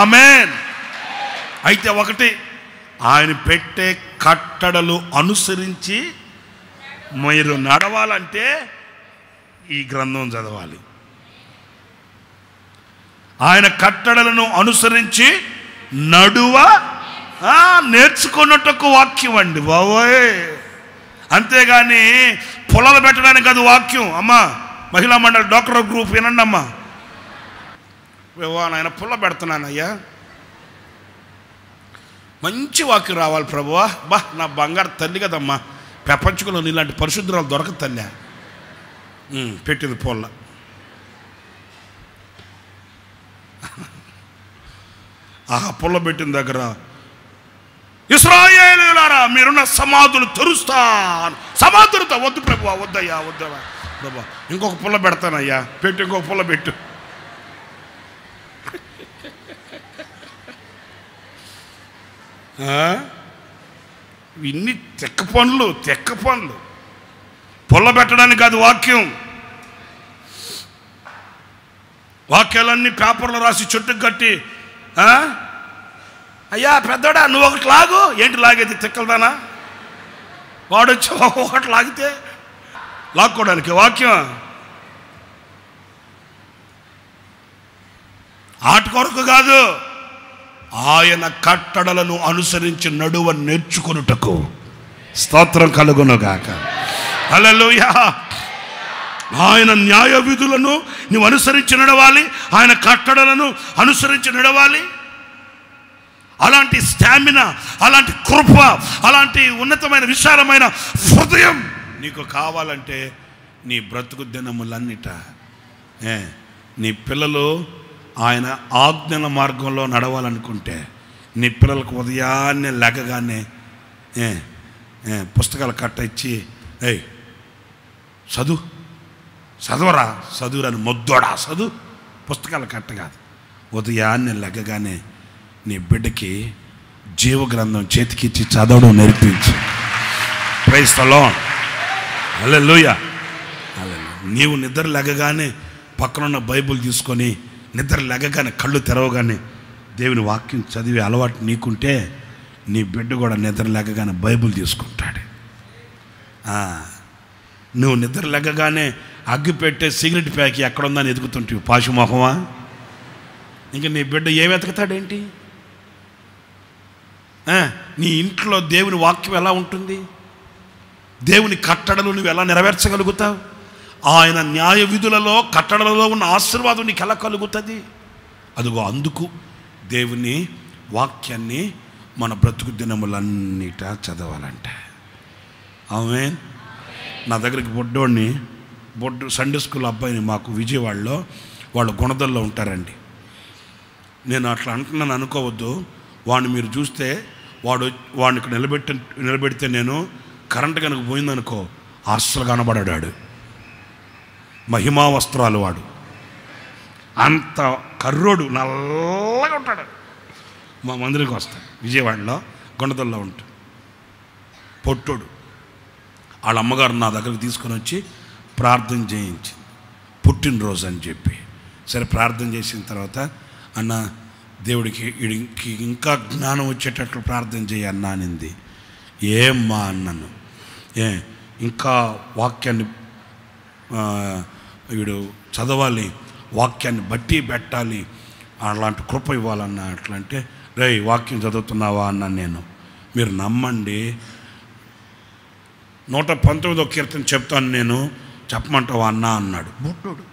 ఆమేన్. అయితే ఒకటి, ఆయన పెట్టే కట్టడలు అనుసరించి మీరు నడవాలంటే ఈ గ్రంథం చదవాలి. ఆయన కట్టడలను అనుసరించి నడువ నేర్చుకున్నట్టుకు వాక్యం అండి బాబోయ్. అంతేగాని పొలాలు పెట్టడానికి అది వాక్యం. అమ్మా మహిళా మండలి డాక్టర్ గ్రూప్ వినండి అమ్మా. నాయన పుల్ల పెడుతున్నానయ్యా, మంచి వాక్యం రావాలి ప్రభువా. బా నా బంగారు తల్లి కదమ్మా, ప్రపంచంలో నీలాంటి పరిశుద్ధురాలు దొరకదు తల్లి. పెట్టింది పొల్ల. ఆ పుల్ల పెట్టిన దగ్గర ఇశ్రాయేలీయులారా మీరున్న సమాధులు తెరుస్తాను. సమాధులతో వద్దు ప్రభువా, వద్దయ్యా వద్దవా ప్రభా, ఇంకొక పుల్ల పెడతానయ్యా. పెట్టు, ఇంకొక పుల్ల పెట్టు. ఇన్ని తెక్క పనులు. పుల్ల పెట్టడానికి కాదు వాక్యం. వాక్యాలన్నీ పేపర్లో రాసి చుట్టుకు కట్టి, అయ్యా పెద్దోడా నువ్వు ఒకటి లాగు. ఏంటి లాగేది తిక్కలదానా? వాడొచ్చి ఒకటి లాగితే లాక్కోవడానికి వాక్యం. ఆట కొరకు కాదు, ఆయన కట్టడలను అనుసరించి నడువ నేర్చుకొనుటకు. స్తోత్రం కలుగునుగాక. హల్లెలూయా. ఆయన న్యాయ విధులను నువ్వు అనుసరించి నడవాలి, ఆయన కట్టడలను అనుసరించి నడవాలి. అలాంటి స్టామినా, అలాంటి కృప, అలాంటి ఉన్నతమైన విశాలమైన హృదయం నీకు కావాలంటే నీ బ్రతుకు దినములన్నిట నీ పిల్లలు ఆయన ఆజ్ఞల మార్గంలో నడవాలనుకుంటే, నీ పిల్లలకు ఉదయాన్నే లెగగానే పుస్తకాలు కట్ట ఇచ్చి చదువురా చదువురాని మొద్దోడా చదువు, పుస్తకాలు కట్ట కాదు. ఉదయాన్నే లెగగానే నీ బిడ్డకి జీవగ్రంథం చేతికిచ్చి చదవడం నేర్పించు. Praise the Lord. హల్లెలూయా. నీవు నిద్ర లెగగానే పక్కనున్న బైబిల్ తీసుకొని నిద్ర లెగగానే కళ్ళు తెరవగానే దేవుని వాక్యం చదివే అలవాటు నీకుంటే నీ బిడ్డ కూడా నిద్ర లెగగానే బైబిల్ తీసుకుంటాడు. నువ్వు నిద్ర లెగగానే అగ్గి పెట్టే సిగరెట్ ప్యాక్ ఎక్కడుందని ఎదుగుతుంటావు పాశుమోహమా. ఇంకా నీ బిడ్డ ఏం వెతకతాడేంటి? నీ ఇంట్లో దేవుని వాక్యం ఎలా ఉంటుంది? దేవుని కట్టడలు నువ్వు ఎలా నెరవేర్చగలుగుతావు? ఆయన న్యాయ విధులలో కట్టడలలో ఉన్న ఆశీర్వాదం నీకు ఎలా కలుగుతుంది? అదిగో అందుకు దేవుని వాక్యాన్ని మన బ్రతుకు దినములన్నిట చదవాలంట. ఆమేన్. నా దగ్గరికి బొడ్డు సండే స్కూల్ అబ్బాయిని మాకు విజయవాడలో వాళ్ళు గుణదల్లో ఉంటారండి. నేను అట్లా అంటున్నాను అనుకోవద్దు. వాడిని మీరు చూస్తే వాడిని ఇక్కడ నిలబెడితే నేను కరెంటు కనుక పోయిందనుకో అస్సలు కనబడాడు. మహిమా వస్త్రాలు వాడు, అంత కర్రోడు నల్లగా ఉంటాడు. మా మందిరికి వస్తాడు, విజయవాడలో గుణదల్లో ఉంటాడు, పొట్టోడు. వాళ్ళ అమ్మగారు నా దగ్గరకు తీసుకొని వచ్చి ప్రార్థన చేయించింది, పుట్టినరోజు అని చెప్పి. సరే ప్రార్థన చేసిన తర్వాత, అన్న దేవుడికి ఇంకా జ్ఞానం వచ్చేటట్లు ప్రార్థన చేయి అన్నా అనింది. ఏమ్మా అన్నాను. ఇంకా వాక్యాన్ని వీడు చదవాలి, వాక్యాన్ని బట్టి పెట్టాలి, అలాంటి కృప ఇవ్వాలన్నా. అట్లా అంటే రేయ్ వాక్యం చదువుతున్నావా అన్నాను నేను. మీరు నమ్మండి, 119వ కీర్తన చెప్తాను నేను, చెప్పమంటావా అన్నా అన్నాడు. బుడ్డోడు.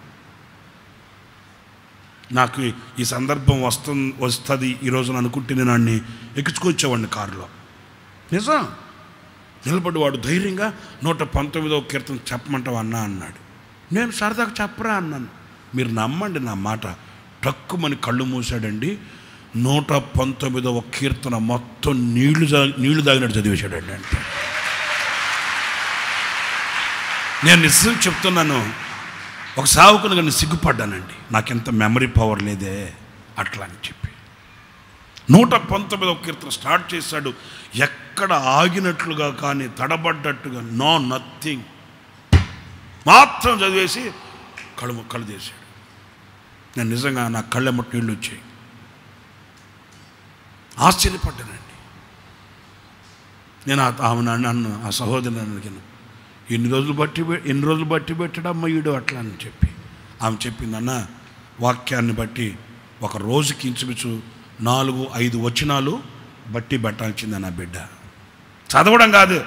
నాకు ఈ సందర్భం వస్తుంది ఈరోజు అనుకుంటే నేను అన్ని ఎక్కించుకొచ్చేవాడిని కారులో. నిజం. నిలబడి వాడు ధైర్యంగా 119వ కీర్తన చెప్పమంటావా అన్నా అన్నాడు. నేను సరదాగా చెప్పరా అన్నాను. మీరు నమ్మండి నా మాట, టక్కుమని కళ్ళు మూసాడండి. 119వ కీర్తన మొత్తం నీళ్లు తాగినట్టు చదివేశాడండి. అంటే నేను నిజం చెప్తున్నాను, ఒక సావుకుని కానీ సిగ్గుపడ్డానండి. నాకెంత మెమరీ పవర్ లేదే అట్లా అని చెప్పి 119వ కీర్తన స్టార్ట్ చేశాడు. ఎక్కడ ఆగినట్లుగా కానీ తడబడ్డట్టుగా నథింగ్, మాత్రం చదివేసి కళ్ళు చేశాడు. నేను నిజంగా నా కళ్ళెమ్మటి నీళ్ళు వచ్చాయి. ఆశ్చర్యపడ్డానండి. నేను ఆమె నన్ను ఆ సహోదరుని అడిగాను, ఎన్ని రోజులు బట్టి పెట్టడమ్మా ఈడు అట్లా అని చెప్పి ఆమె చెప్పింది, అన్న వాక్యాన్ని బట్టి ఒక రోజుకి ఇంచుమించు 4-5 వచనాలు బట్టి పెట్టాల్సింది నా బిడ్డ. చదవడం కాదు,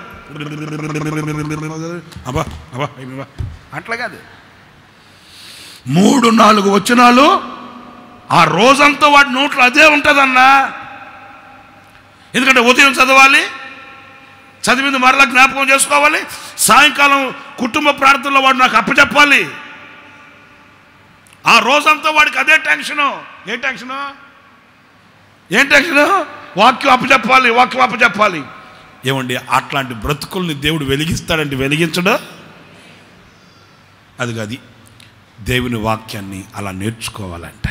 అబ్బా అబ్బా అట్లా కాదు, 3-4 వచనాలు ఆ రోజంతా వాడి నోట్లో అదే ఉంటుందన్నా. ఎందుకంటే ఉదయం చదవాలి, చదివింది మరలా జ్ఞాపకం చేసుకోవాలి, సాయంకాలం కుటుంబ ప్రార్థనలో వాడు నాకు అప్పచెప్పాలి. ఆ రోజంతా వాడికి అదే టెన్షను. ఏం టెన్షను? వాక్యం అప్పచెప్పాలి. ఏమండి, అట్లాంటి బ్రతుకుల్ని దేవుడు వెలిగిస్తాడంటే వెలిగించడా? అది దేవుని వాక్యాన్ని అలా నేర్చుకోవాలంట.